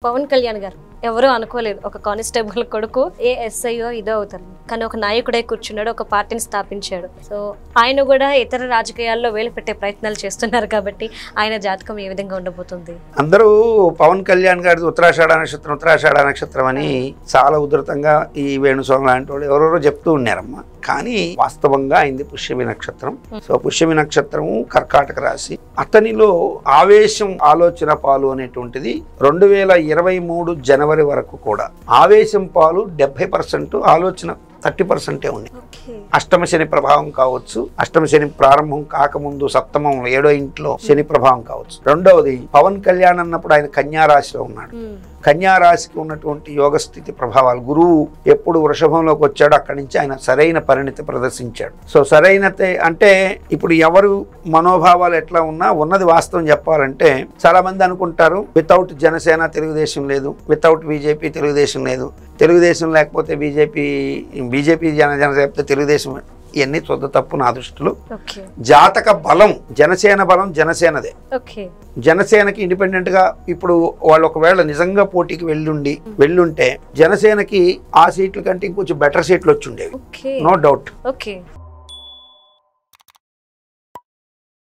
పవన్ కళ్యాణ్ గారు ఎవరూ అనుకోలేదు ఒక కానిస్టేబుల్ కొడుకు ఏ ఎస్ఐయో ఇదో అవుతారు, కానీ ఒక నాయకుడే కూర్చున్నాడు, ఒక పార్టీని స్థాపించాడు. సో ఆయన కూడా ఇతర రాజకీయాల్లో వేలు పెట్టే ప్రయత్నాలు చేస్తున్నారు కాబట్టి ఆయన జాతకం ఏ విధంగా ఉండబోతుంది? అందరూ పవన్ కళ్యాణ్ గారి ఉత్తరాషాఢ నక్షత్రం అని చాలా ఉధృతంగా ఈ వేణుస్వామి లాంటి వాళ్ళు ఎవరెవరో చెప్తూ ఉన్నారమ్మా. కానీ వాస్తవంగా అయింది పుష్యమి నక్షత్రం. సో పుష్యమి నక్షత్రము కర్కాటక రాశి. అతనిలో ఆవేశం ఆలోచన పాలు అనేటువంటిది 2023 జనవరి వరకు కూడా ఆవేశం పాలు 70%, ఆలోచన 30% ఉంది. అష్టమ శని ప్రభావం కావచ్చు, అష్టమ శని ప్రారంభం కాకముందు సప్తమం 7వ ఇంట్లో శని ప్రభావం కావచ్చు. రెండవది పవన్ కళ్యాణ్ అన్నప్పుడు ఆయన కన్యా రాశిలో ఉన్నాడు. కన్యా రాశికి ఉన్నటువంటి యోగ స్థితి ప్రభావాలు, గురువు ఎప్పుడు వృషభంలోకి వచ్చాడో అక్కడి నుంచి ఆయన సరైన పరిణతి ప్రదర్శించాడు. సో సరైనతే అంటే ఇప్పుడు ఎవరు మనోభావాలు ఎట్లా ఉన్నా ఉన్నది వాస్తవం చెప్పాలంటే చాలా మంది అనుకుంటారు వితౌట్ జనసేన తెలుగుదేశం లేదు, వితౌట్ బీజేపీ తెలుగుదేశం లేదు, తెలుగుదేశం లేకపోతే బీజేపీ జనసేన లేకపోతే తెలుగుదేశం. ఇవన్నీ శుద్ధ తప్పు నా దృష్టిలో. జాతక బలం జనసేన బలం జనసేనదే. జనసేనకి ఇండిపెండెంట్ గా ఇప్పుడు వాళ్ళు ఒకవేళ నిజంగా పోటీకి వెళ్ళుంటే జనసేనకి ఆ సీట్ల కంటే ఇంకొంచెం బెటర్ సీట్లు వచ్చి ఉండేవి, నో డౌట్.